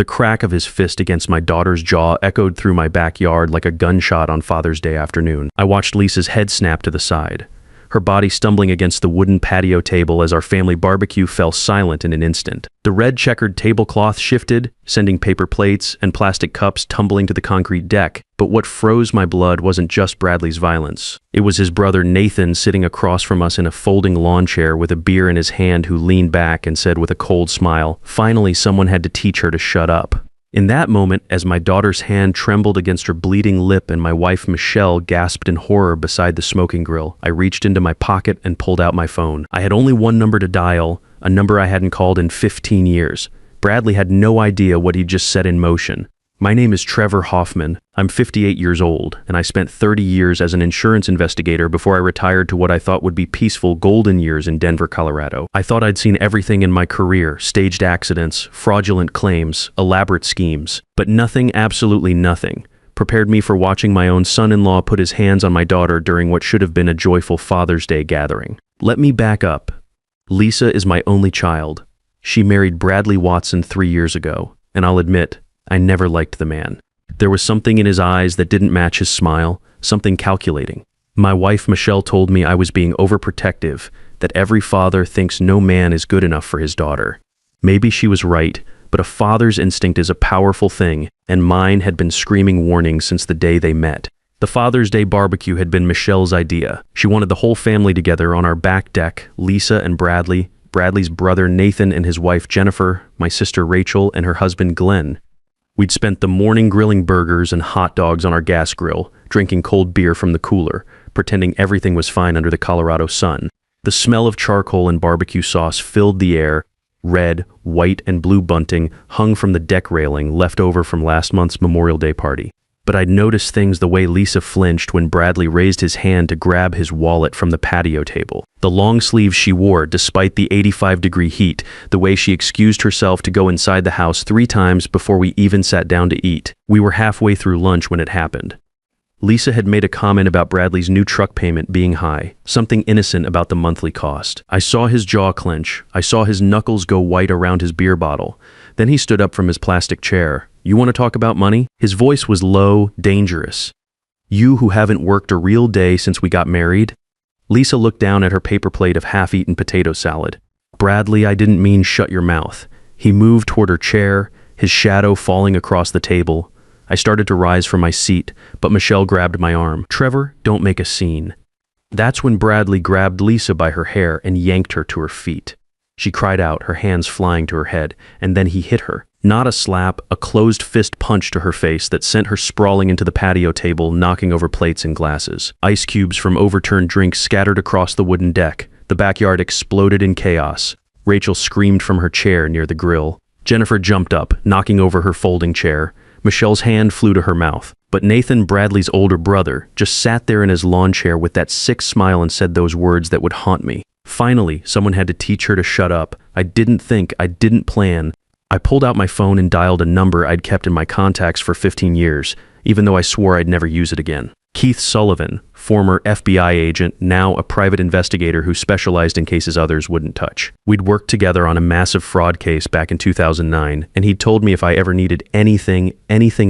The crack of his fist against my daughter's jaw echoed through my backyard like a gunshot on Father's Day afternoon. I watched Lisa's head snap to the side, her body stumbling against the wooden patio table as our family barbecue fell silent in an instant. The red checkered tablecloth shifted, sending paper plates and plastic cups tumbling to the concrete deck. But what froze my blood wasn't just Bradley's violence. It was his brother Nathan sitting across from us in a folding lawn chair with a beer in his hand, who leaned back and said with a cold smile, "Finally, someone had to teach her to shut up." In that moment, as my daughter's hand trembled against her bleeding lip and my wife Michelle gasped in horror beside the smoking grill, I reached into my pocket and pulled out my phone. I had only one number to dial, a number I hadn't called in 15 years. Bradley had no idea what he'd just set in motion. My name is Trevor Hoffman. I'm 58 years old, and I spent 30 years as an insurance investigator before I retired to what I thought would be peaceful golden years in Denver, Colorado. I thought I'd seen everything in my career: staged accidents, fraudulent claims, elaborate schemes. But nothing, absolutely nothing, prepared me for watching my own son-in-law put his hands on my daughter during what should have been a joyful Father's Day gathering. Let me back up. Lisa is my only child. She married Bradley Watson 3 years ago, and I'll admit, I never liked the man. There was something in his eyes that didn't match his smile, something calculating. My wife Michelle told me I was being overprotective, that every father thinks no man is good enough for his daughter. Maybe she was right, but a father's instinct is a powerful thing, and mine had been screaming warning since the day they met. The Father's Day barbecue had been Michelle's idea. She wanted the whole family together on our back deck: Lisa and Bradley, Bradley's brother Nathan and his wife Jennifer, my sister Rachel, and her husband Glenn. We'd spent the morning grilling burgers and hot dogs on our gas grill, drinking cold beer from the cooler, pretending everything was fine under the Colorado sun. The smell of charcoal and barbecue sauce filled the air. Red, white, and blue bunting hung from the deck railing left over from last month's Memorial Day party. But I'd noticed things: the way Lisa flinched when Bradley raised his hand to grab his wallet from the patio table, the long sleeves she wore despite the 85-degree heat, the way she excused herself to go inside the house 3 times before we even sat down to eat. We were halfway through lunch when it happened. Lisa had made a comment about Bradley's new truck payment being high, something innocent about the monthly cost. I saw his jaw clench. I saw his knuckles go white around his beer bottle. Then he stood up from his plastic chair. "You want to talk about money?" His voice was low, dangerous. "You who haven't worked a real day since we got married?" Lisa looked down at her paper plate of half-eaten potato salad. "Bradley, I didn't mean shut your mouth." He moved toward her chair, his shadow falling across the table. I started to rise from my seat, but Michelle grabbed my arm. "Trevor, don't make a scene." That's when Bradley grabbed Lisa by her hair and yanked her to her feet. She cried out, her hands flying to her head, and then he hit her. Not a slap, a closed fist punch to her face that sent her sprawling into the patio table, knocking over plates and glasses. Ice cubes from overturned drinks scattered across the wooden deck. The backyard exploded in chaos. Rachel screamed from her chair near the grill. Jennifer jumped up, knocking over her folding chair. Michelle's hand flew to her mouth. But Nathan, Bradley's older brother, just sat there in his lawn chair with that sick smile and said those words that would haunt me. Finally, someone had to teach her to shut up. I didn't think, I didn't plan. I pulled out my phone and dialed a number I'd kept in my contacts for 15 years, even though I swore I'd never use it again. Keith Sullivan, former FBI agent, now a private investigator who specialized in cases others wouldn't touch. We'd worked together on a massive fraud case back in 2009, and he'd told me if I ever needed anything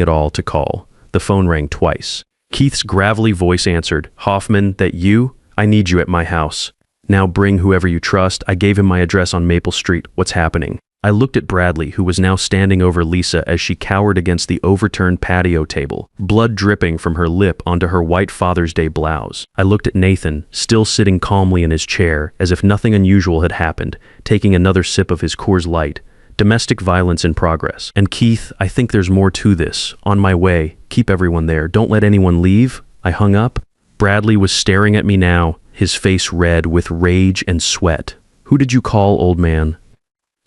at all, to call. The phone rang twice. Keith's gravelly voice answered, "Hoffman, that you? I need you at my house. Now bring whoever you trust." I gave him my address on Maple Street. "What's happening?" I looked at Bradley, who was now standing over Lisa as she cowered against the overturned patio table, blood dripping from her lip onto her white Father's Day blouse. I looked at Nathan, still sitting calmly in his chair, as if nothing unusual had happened, taking another sip of his Coors Light. Domestic violence in progress. "And Keith, I think there's more to this. On my way. Keep everyone there. Don't let anyone leave." I hung up. Bradley was staring at me now, his face red with rage and sweat. "Who did you call, old man?"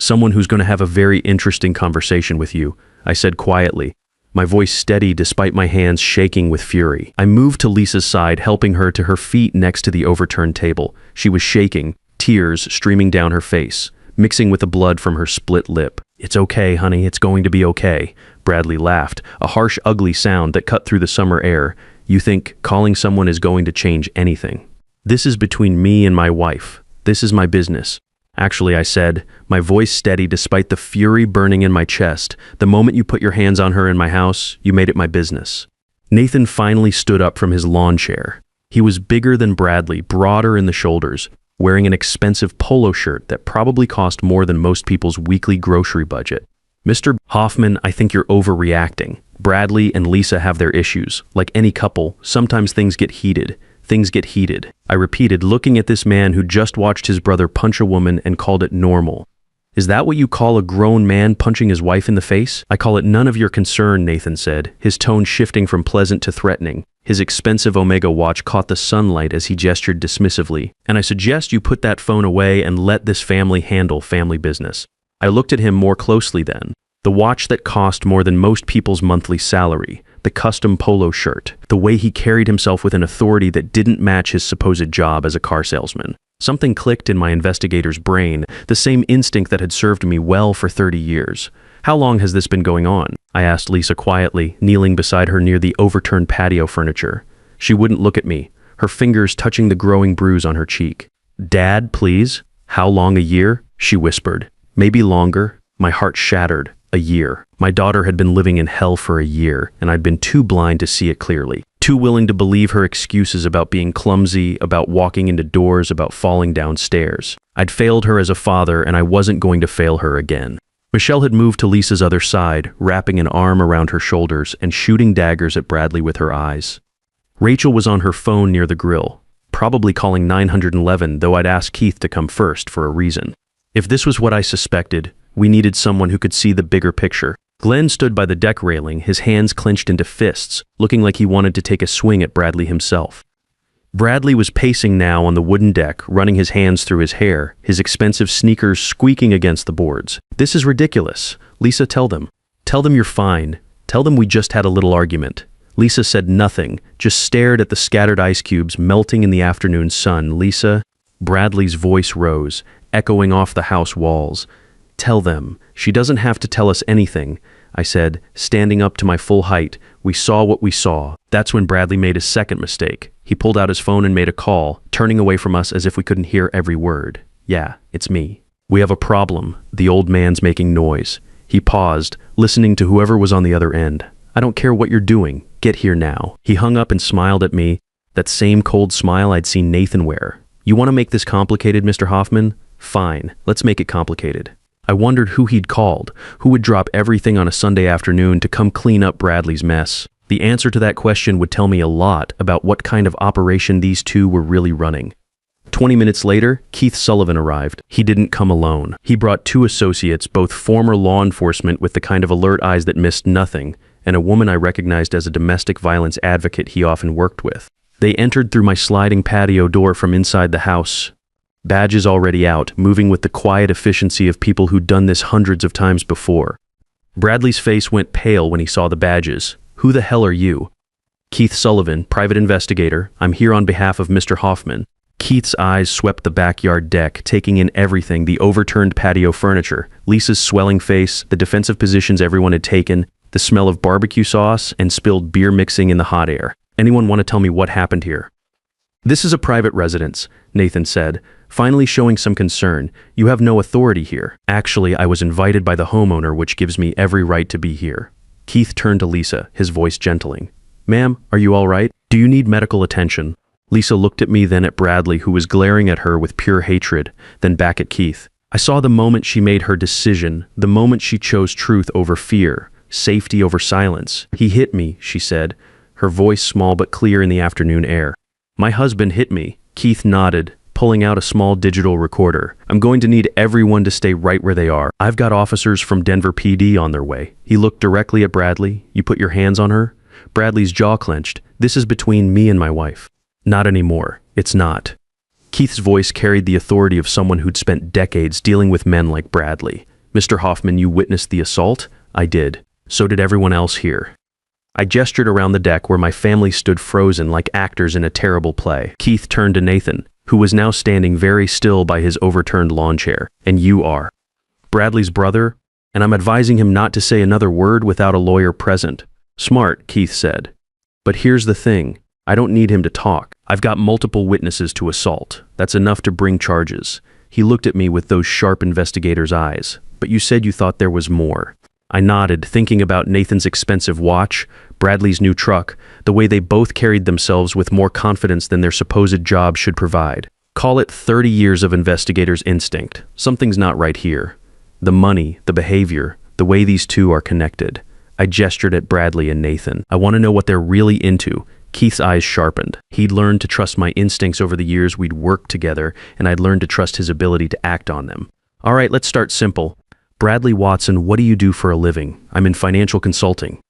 "Someone who's going to have a very interesting conversation with you," I said quietly, my voice steady despite my hands shaking with fury. I moved to Lisa's side, helping her to her feet next to the overturned table. She was shaking, tears streaming down her face, mixing with the blood from her split lip. "It's okay, honey, it's going to be okay." Bradley laughed, a harsh, ugly sound that cut through the summer air. "You think calling someone is going to change anything? This is between me and my wife. This is my business. Actually, I said, my voice steady despite the fury burning in my chest. The moment you put your hands on her in my house, you made it my business. Nathan finally stood up from his lawn chair. He was bigger than Bradley, broader in the shoulders, wearing an expensive polo shirt that probably cost more than most people's weekly grocery budget. Mr. Hoffman, I think you're overreacting. Bradley and Lisa have their issues. Like any couple, sometimes things get heated. Things get heated, I repeated, looking at this man who just watched his brother punch a woman and called it normal. Is that what you call a grown man punching his wife in the face? I call it none of your concern, Nathan said, his tone shifting from pleasant to threatening. His expensive Omega watch caught the sunlight as he gestured dismissively. And I suggest you put that phone away and let this family handle family business. I looked at him more closely then. The watch that cost more than most people's monthly salary, the custom polo shirt, the way he carried himself with an authority that didn't match his supposed job as a car salesman. Something clicked in my investigator's brain, the same instinct that had served me well for 30 years. How long has this been going on? I asked Lisa quietly, kneeling beside her near the overturned patio furniture. She wouldn't look at me, her fingers touching the growing bruise on her cheek. Dad, please? How long? A year? She whispered. Maybe longer. My heart shattered. A year. My daughter had been living in hell for a year, and I'd been too blind to see it clearly. Too willing to believe her excuses about being clumsy, about walking into doors, about falling downstairs. I'd failed her as a father, and I wasn't going to fail her again. Michelle had moved to Lisa's other side, wrapping an arm around her shoulders and shooting daggers at Bradley with her eyes. Rachel was on her phone near the grill, probably calling 911, though I'd asked Keith to come first for a reason. If this was what I suspected, we needed someone who could see the bigger picture. Glenn stood by the deck railing, his hands clenched into fists, looking like he wanted to take a swing at Bradley himself. Bradley was pacing now on the wooden deck, running his hands through his hair, his expensive sneakers squeaking against the boards. This is ridiculous. Lisa, tell them. Tell them you're fine. Tell them we just had a little argument. Lisa said nothing, just stared at the scattered ice cubes melting in the afternoon sun. Lisa, Bradley's voice rose, echoing off the house walls. Tell them. She doesn't have to tell us anything, I said, standing up to my full height. We saw what we saw. That's when Bradley made his second mistake. He pulled out his phone and made a call, turning away from us as if we couldn't hear every word. Yeah, it's me. We have a problem. The old man's making noise. He paused, listening to whoever was on the other end. I don't care what you're doing. Get here now. He hung up and smiled at me, that same cold smile I'd seen Nathan wear. You want to make this complicated, Mr. Hoffman? Fine, let's make it complicated. I wondered who he'd called, who would drop everything on a Sunday afternoon to come clean up Bradley's mess. The answer to that question would tell me a lot about what kind of operation these two were really running. 20 minutes later, Keith Sullivan arrived. He didn't come alone. He brought 2 associates, both former law enforcement with the kind of alert eyes that missed nothing, and a woman I recognized as a domestic violence advocate he often worked with. They entered through my sliding patio door from inside the house. Badges already out, moving with the quiet efficiency of people who'd done this hundreds of times before. Bradley's face went pale when he saw the badges. Who the hell are you? Keith Sullivan, private investigator. I'm here on behalf of Mr. Hoffman. Keith's eyes swept the backyard deck, taking in everything, the overturned patio furniture, Lisa's swelling face, the defensive positions everyone had taken, the smell of barbecue sauce, and spilled beer mixing in the hot air. Anyone want to tell me what happened here? This is a private residence, Nathan said, finally showing some concern. You have no authority here. Actually, I was invited by the homeowner, which gives me every right to be here. Keith turned to Lisa, his voice gentling. Ma'am, are you all right? Do you need medical attention? Lisa looked at me, then at Bradley, who was glaring at her with pure hatred, then back at Keith. I saw the moment she made her decision, the moment she chose truth over fear, safety over silence. He hit me, she said, her voice small but clear in the afternoon air. My husband hit me. Keith nodded, pulling out a small digital recorder. I'm going to need everyone to stay right where they are. I've got officers from Denver PD on their way. He looked directly at Bradley. You put your hands on her? Bradley's jaw clenched. This is between me and my wife. Not anymore. It's not. Keith's voice carried the authority of someone who'd spent decades dealing with men like Bradley. Mr. Hoffman, you witnessed the assault? I did. So did everyone else here. I gestured around the deck where my family stood frozen like actors in a terrible play. Keith turned to Nathan, who was now standing very still by his overturned lawn chair. And you are Bradley's brother, and I'm advising him not to say another word without a lawyer present. Smart, Keith said. But here's the thing. I don't need him to talk. I've got multiple witnesses to assault. That's enough to bring charges. He looked at me with those sharp investigator's eyes. But you said you thought there was more. I nodded, thinking about Nathan's expensive watch, Bradley's new truck, the way they both carried themselves with more confidence than their supposed jobs should provide. Call it 30 years of investigator's instinct. Something's not right here. The money, the behavior, the way these two are connected. I gestured at Bradley and Nathan. I want to know what they're really into. Keith's eyes sharpened. He'd learned to trust my instincts over the years we'd worked together, and I'd learned to trust his ability to act on them. All right, let's start simple. Bradley Watson, what do you do for a living? I'm in financial consulting.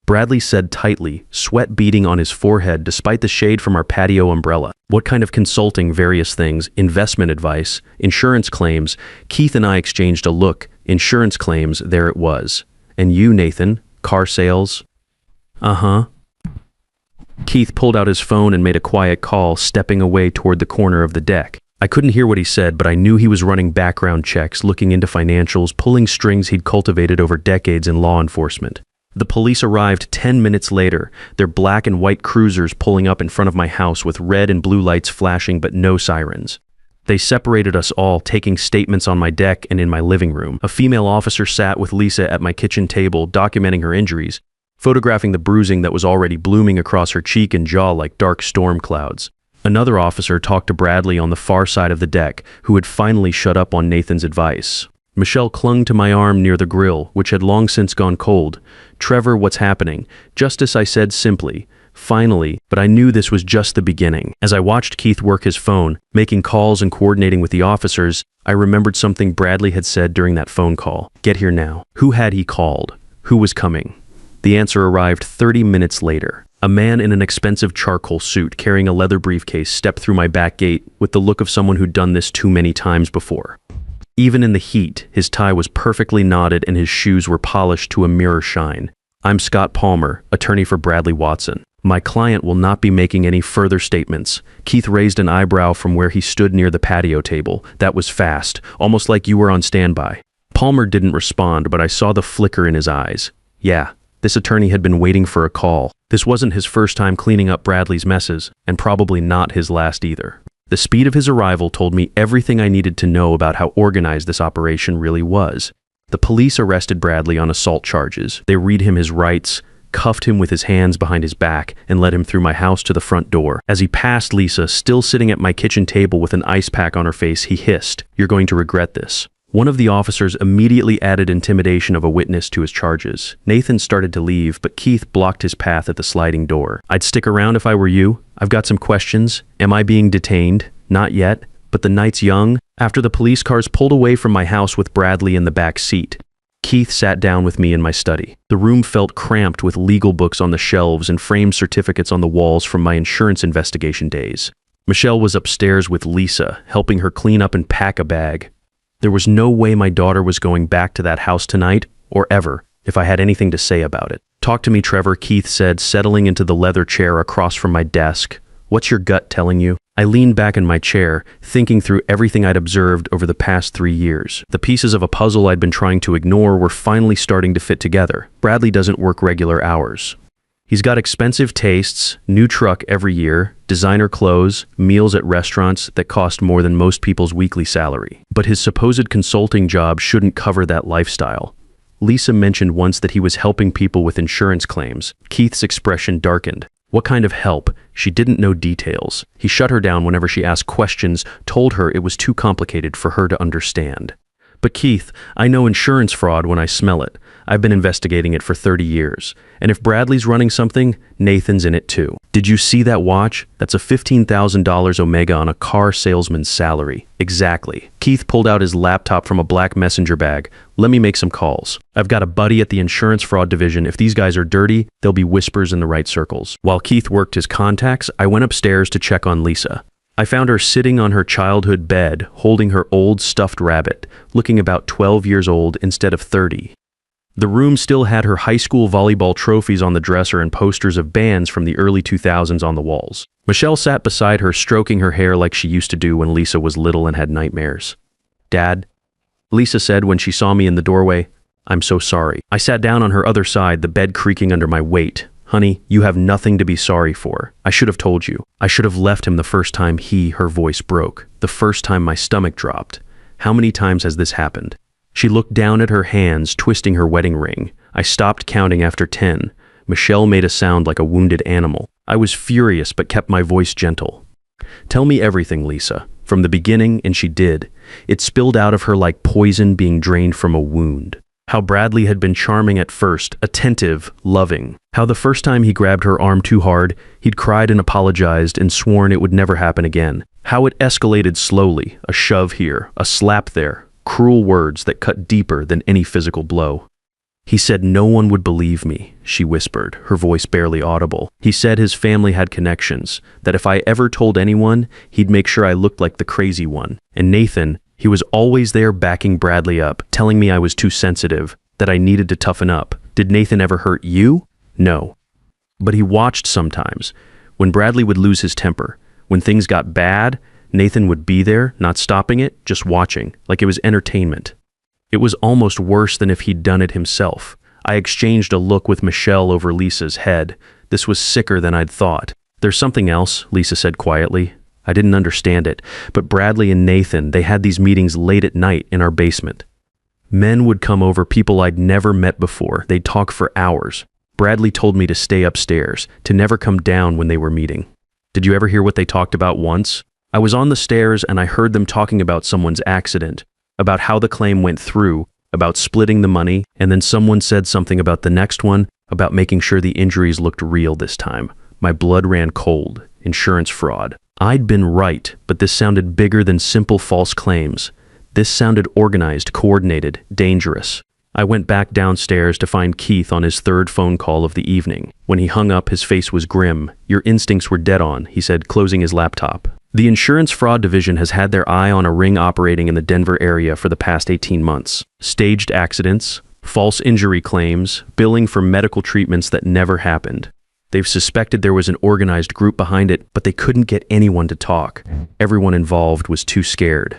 Bradley said tightly, sweat beading on his forehead despite the shade from our patio umbrella. What kind of consulting? Various things, investment advice, insurance claims. Keith and I exchanged a look. Insurance claims, there it was. And you, Nathan, car sales? Uh-huh. Keith pulled out his phone and made a quiet call, stepping away toward the corner of the deck. I couldn't hear what he said, but I knew he was running background checks, looking into financials, pulling strings he'd cultivated over decades in law enforcement. The police arrived 10 minutes later, their black and white cruisers pulling up in front of my house with red and blue lights flashing but no sirens. They separated us all, taking statements on my deck and in my living room. A female officer sat with Lisa at my kitchen table, documenting her injuries, photographing the bruising that was already blooming across her cheek and jaw like dark storm clouds. Another officer talked to Bradley on the far side of the deck, who had finally shut up on Nathan's advice. Michelle clung to my arm near the grill, which had long since gone cold. Trevor, what's happening? Justice, I said simply. Finally, but I knew this was just the beginning. As I watched Keith work his phone, making calls and coordinating with the officers, I remembered something Bradley had said during that phone call. Get here now. Who had he called? Who was coming? The answer arrived 30 minutes later. A man in an expensive charcoal suit carrying a leather briefcase stepped through my back gate with the look of someone who'd done this too many times before. Even in the heat, his tie was perfectly knotted and his shoes were polished to a mirror shine. I'm Scott Palmer, attorney for Bradley Watson. My client will not be making any further statements. Keith raised an eyebrow from where he stood near the patio table. That was fast, almost like you were on standby. Palmer didn't respond, but I saw the flicker in his eyes. Yeah, this attorney had been waiting for a call. This wasn't his first time cleaning up Bradley's messes, and probably not his last either. The speed of his arrival told me everything I needed to know about how organized this operation really was. The police arrested Bradley on assault charges. They read him his rights, cuffed him with his hands behind his back, and led him through my house to the front door. As he passed Lisa, still sitting at my kitchen table with an ice pack on her face, he hissed, "You're going to regret this." One of the officers immediately added intimidation of a witness to his charges. Nathan started to leave, but Keith blocked his path at the sliding door. I'd stick around if I were you. I've got some questions. Am I being detained? Not yet, but the night's young. After the police cars pulled away from my house with Bradley in the back seat, Keith sat down with me in my study. The room felt cramped with legal books on the shelves and framed certificates on the walls from my insurance investigation days. Michelle was upstairs with Lisa, helping her clean up and pack a bag. There was no way my daughter was going back to that house tonight, or ever, if I had anything to say about it. Talk to me, Trevor, Keith said, settling into the leather chair across from my desk. What's your gut telling you? I leaned back in my chair, thinking through everything I'd observed over the past 3 years. The pieces of a puzzle I'd been trying to ignore were finally starting to fit together. Bradley doesn't work regular hours. He's got expensive tastes, new truck every year, designer clothes, meals at restaurants that cost more than most people's weekly salary. But his supposed consulting job shouldn't cover that lifestyle. Lisa mentioned once that he was helping people with insurance claims. Keith's expression darkened. What kind of help? She didn't know details. He shut her down whenever she asked questions, told her it was too complicated for her to understand. But Keith, I know insurance fraud when I smell it. I've been investigating it for 30 years. And if Bradley's running something, Nathan's in it too. Did you see that watch? That's a $15,000 Omega on a car salesman's salary. Exactly. Keith pulled out his laptop from a black messenger bag. Let me make some calls. I've got a buddy at the insurance fraud division. If these guys are dirty, there'll be whispers in the right circles. While Keith worked his contacts, I went upstairs to check on Lisa. I found her sitting on her childhood bed, holding her old stuffed rabbit, looking about 12 years old instead of 30. The room still had her high school volleyball trophies on the dresser and posters of bands from the early 2000s on the walls. Michelle sat beside her, stroking her hair like she used to do when Lisa was little and had nightmares. "Dad," Lisa said when she saw me in the doorway, "I'm so sorry." I sat down on her other side, the bed creaking under my weight. "Honey, you have nothing to be sorry for. I should have told you. I should have left him the first time her voice broke, the first time my stomach dropped. How many times has this happened? She looked down at her hands, twisting her wedding ring. I stopped counting after 10. Michelle made a sound like a wounded animal. I was furious but kept my voice gentle. Tell me everything, Lisa. From the beginning, and she did. It spilled out of her like poison being drained from a wound. How Bradley had been charming at first, attentive, loving. How the first time he grabbed her arm too hard, he'd cried and apologized and sworn it would never happen again. How it escalated slowly, a shove here, a slap there, cruel words that cut deeper than any physical blow. He said no one would believe me, she whispered, her voice barely audible. He said his family had connections, that if I ever told anyone, he'd make sure I looked like the crazy one. And Nathan, he was always there backing Bradley up, telling me I was too sensitive, that I needed to toughen up. Did Nathan ever hurt you? No. But he watched sometimes. When Bradley would lose his temper, when things got bad, Nathan would be there, not stopping it, just watching, like it was entertainment. It was almost worse than if he'd done it himself. I exchanged a look with Michelle over Lisa's head. This was sicker than I'd thought. There's something else, Lisa said quietly. I didn't understand it, but Bradley and Nathan, they had these meetings late at night in our basement. Men would come over, people I'd never met before. They'd talk for hours. Bradley told me to stay upstairs, to never come down when they were meeting. Did you ever hear what they talked about once? I was on the stairs and I heard them talking about someone's accident, about how the claim went through, about splitting the money, and then someone said something about the next one, about making sure the injuries looked real this time. My blood ran cold. Insurance fraud. I'd been right, but this sounded bigger than simple false claims. This sounded organized, coordinated, dangerous. I went back downstairs to find Keith on his third phone call of the evening. When he hung up, his face was grim. Your instincts were dead on, he said, closing his laptop. The insurance fraud division has had their eye on a ring operating in the Denver area for the past 18 months. Staged accidents, false injury claims, billing for medical treatments that never happened. They've suspected there was an organized group behind it, but they couldn't get anyone to talk. Everyone involved was too scared.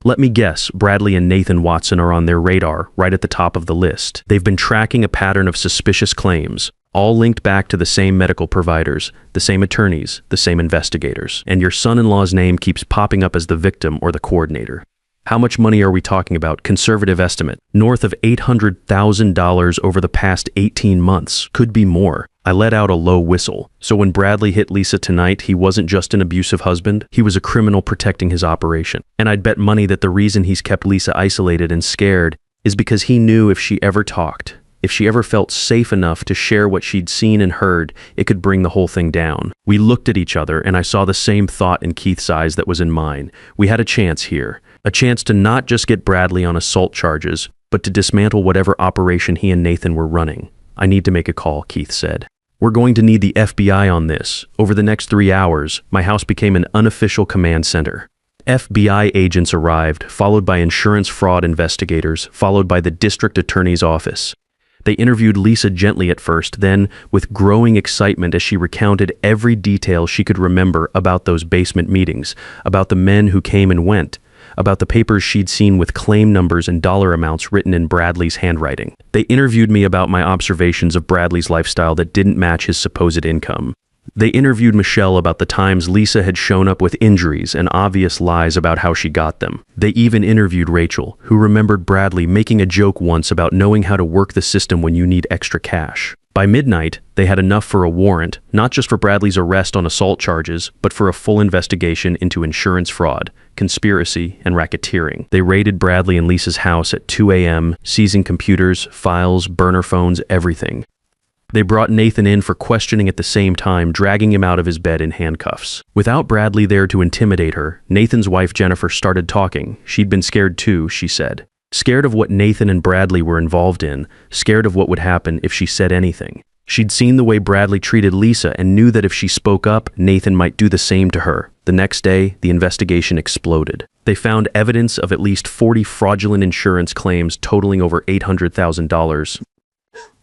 Let me guess, Bradley and Nathan Watson are on their radar, right at the top of the list. They've been tracking a pattern of suspicious claims, all linked back to the same medical providers, the same attorneys, the same investigators. And your son-in-law's name keeps popping up as the victim or the coordinator. How much money are we talking about? Conservative estimate. North of $800,000 over the past 18 months. Could be more. I let out a low whistle. So when Bradley hit Lisa tonight, he wasn't just an abusive husband, he was a criminal protecting his operation. And I'd bet money that the reason he's kept Lisa isolated and scared is because he knew if she ever talked, if she ever felt safe enough to share what she'd seen and heard, it could bring the whole thing down. We looked at each other and I saw the same thought in Keith's eyes that was in mine. We had a chance here. A chance to not just get Bradley on assault charges, but to dismantle whatever operation he and Nathan were running. I need to make a call, Keith said. We're going to need the FBI on this. Over the next 3 hours, my house became an unofficial command center. FBI agents arrived, followed by insurance fraud investigators, followed by the district attorney's office. They interviewed Lisa gently at first, then with growing excitement as she recounted every detail she could remember about those basement meetings, about the men who came and went, about the papers she'd seen with claim numbers and dollar amounts written in Bradley's handwriting. They interviewed me about my observations of Bradley's lifestyle that didn't match his supposed income. They interviewed Michelle about the times Lisa had shown up with injuries and obvious lies about how she got them. They even interviewed Rachel, who remembered Bradley making a joke once about knowing how to work the system when you need extra cash. By midnight, they had enough for a warrant, not just for Bradley's arrest on assault charges, but for a full investigation into insurance fraud, conspiracy, and racketeering. They raided Bradley and Lisa's house at 2 a.m., seizing computers, files, burner phones, everything. They brought Nathan in for questioning at the same time, dragging him out of his bed in handcuffs. Without Bradley there to intimidate her, Nathan's wife Jennifer started talking. She'd been scared too, she said. Scared of what Nathan and Bradley were involved in, scared of what would happen if she said anything. She'd seen the way Bradley treated Lisa and knew that if she spoke up, Nathan might do the same to her. The next day, the investigation exploded. They found evidence of at least 40 fraudulent insurance claims totaling over $800,000.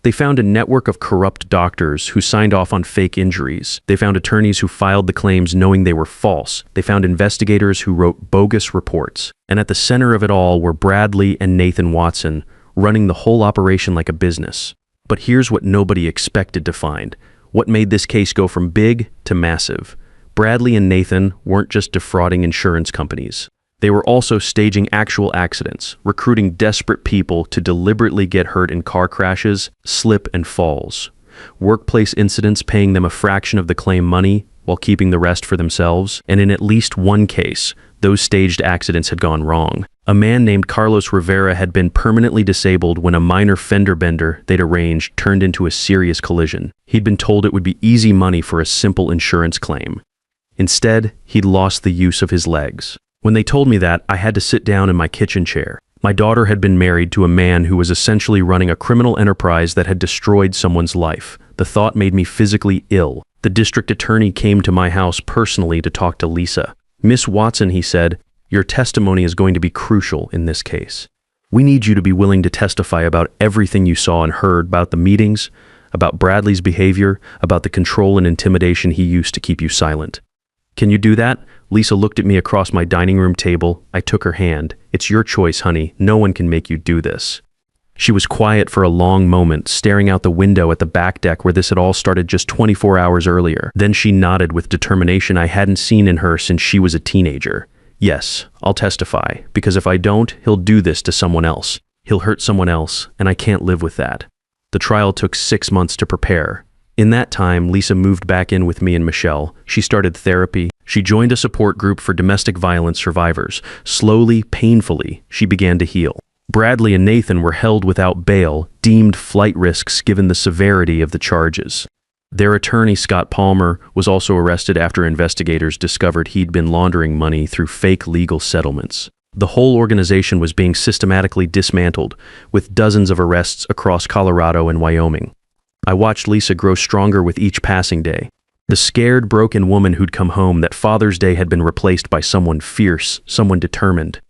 They found a network of corrupt doctors who signed off on fake injuries. They found attorneys who filed the claims knowing they were false. They found investigators who wrote bogus reports. And at the center of it all were Bradley and Nathan Watson, running the whole operation like a business. But here's what nobody expected to find. What made this case go from big to massive. Bradley and Nathan weren't just defrauding insurance companies. They were also staging actual accidents, recruiting desperate people to deliberately get hurt in car crashes, slip and falls. Workplace incidents paying them a fraction of the claim money while keeping the rest for themselves, and in at least one case, those staged accidents had gone wrong. A man named Carlos Rivera had been permanently disabled when a minor fender bender they'd arranged turned into a serious collision. He'd been told it would be easy money for a simple insurance claim. Instead, he'd lost the use of his legs. When they told me that, I had to sit down in my kitchen chair. My daughter had been married to a man who was essentially running a criminal enterprise that had destroyed someone's life. The thought made me physically ill. The district attorney came to my house personally to talk to Lisa. "Miss Watson," he said, "your testimony is going to be crucial in this case. We need you to be willing to testify about everything you saw and heard, about the meetings, about Bradley's behavior, about the control and intimidation he used to keep you silent. Can you do that?" Lisa looked at me across my dining room table. I took her hand. "It's your choice, honey. No one can make you do this." She was quiet for a long moment, staring out the window at the back deck where this had all started just 24 hours earlier. Then she nodded with determination I hadn't seen in her since she was a teenager. "Yes, I'll testify, because if I don't, he'll do this to someone else. He'll hurt someone else, and I can't live with that." The trial took 6 months to prepare. In that time, Lisa moved back in with me and Michelle. She started therapy. She joined a support group for domestic violence survivors. Slowly, painfully, she began to heal. Bradley and Nathan were held without bail, deemed flight risks given the severity of the charges. Their attorney, Scott Palmer, was also arrested after investigators discovered he'd been laundering money through fake legal settlements. The whole organization was being systematically dismantled, with dozens of arrests across Colorado and Wyoming. I watched Lisa grow stronger with each passing day. The scared, broken woman who'd come home that Father's Day had been replaced by someone fierce, someone determined.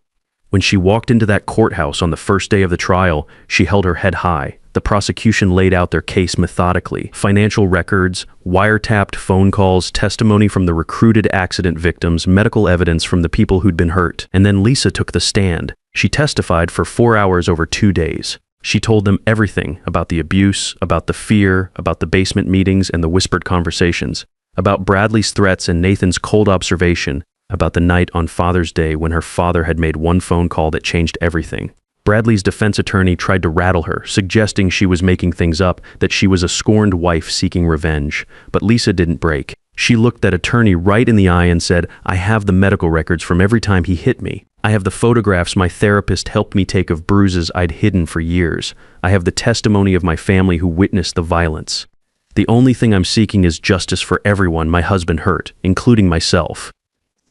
When she walked into that courthouse on the first day of the trial, she held her head high. The prosecution laid out their case methodically. Financial records, wiretapped phone calls, testimony from the recruited accident victims, medical evidence from the people who'd been hurt. And then Lisa took the stand. She testified for 4 hours over 2 days. She told them everything about the abuse, about the fear, about the basement meetings and the whispered conversations, about Bradley's threats and Nathan's cold observation, about the night on Father's Day when her father had made one phone call that changed everything. Bradley's defense attorney tried to rattle her, suggesting she was making things up, that she was a scorned wife seeking revenge. But Lisa didn't break. She looked that attorney right in the eye and said, "I have the medical records from every time he hit me. I have the photographs my therapist helped me take of bruises I'd hidden for years. I have the testimony of my family who witnessed the violence. The only thing I'm seeking is justice for everyone my husband hurt, including myself."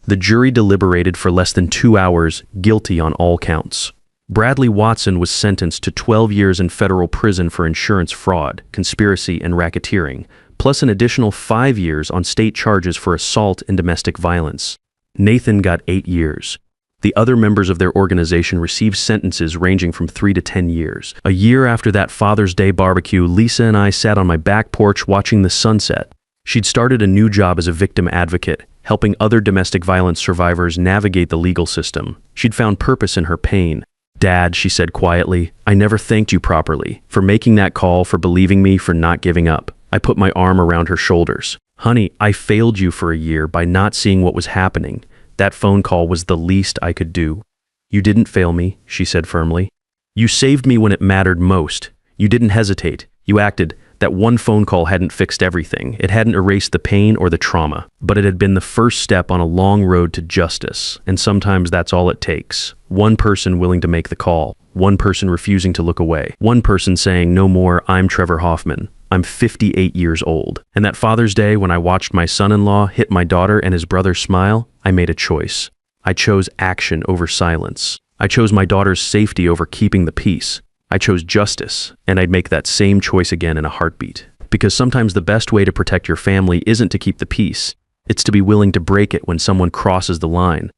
The jury deliberated for less than 2 hours, guilty on all counts. Bradley Watson was sentenced to 12 years in federal prison for insurance fraud, conspiracy, and racketeering, plus an additional 5 years on state charges for assault and domestic violence. Nathan got 8 years. The other members of their organization received sentences ranging from 3 to 10 years. A year after that Father's Day barbecue, Lisa and I sat on my back porch watching the sunset. She'd started a new job as a victim advocate, helping other domestic violence survivors navigate the legal system. She'd found purpose in her pain. "Dad," she said quietly, "I never thanked you properly, for making that call, for believing me, for not giving up." I put my arm around her shoulders. "Honey, I failed you for a year by not seeing what was happening. That phone call was the least I could do." "You didn't fail me," she said firmly. "You saved me when it mattered most. You didn't hesitate. You acted. That one phone call hadn't fixed everything. It hadn't erased the pain or the trauma, but it had been the first step on a long road to justice, and sometimes that's all it takes. One person willing to make the call, one person refusing to look away, one person saying, 'No more, I'm Trevor Hoffman. I'm 58 years old.' And that Father's Day, when I watched my son-in-law hit my daughter and his brother smile, I made a choice. I chose action over silence. I chose my daughter's safety over keeping the peace. I chose justice, and I'd make that same choice again in a heartbeat. Because sometimes the best way to protect your family isn't to keep the peace. It's to be willing to break it when someone crosses the line.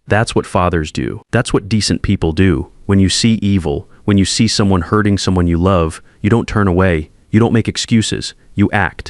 That's what fathers do. That's what decent people do. When you see evil, when you see someone hurting someone you love, you don't turn away. You don't make excuses. You act.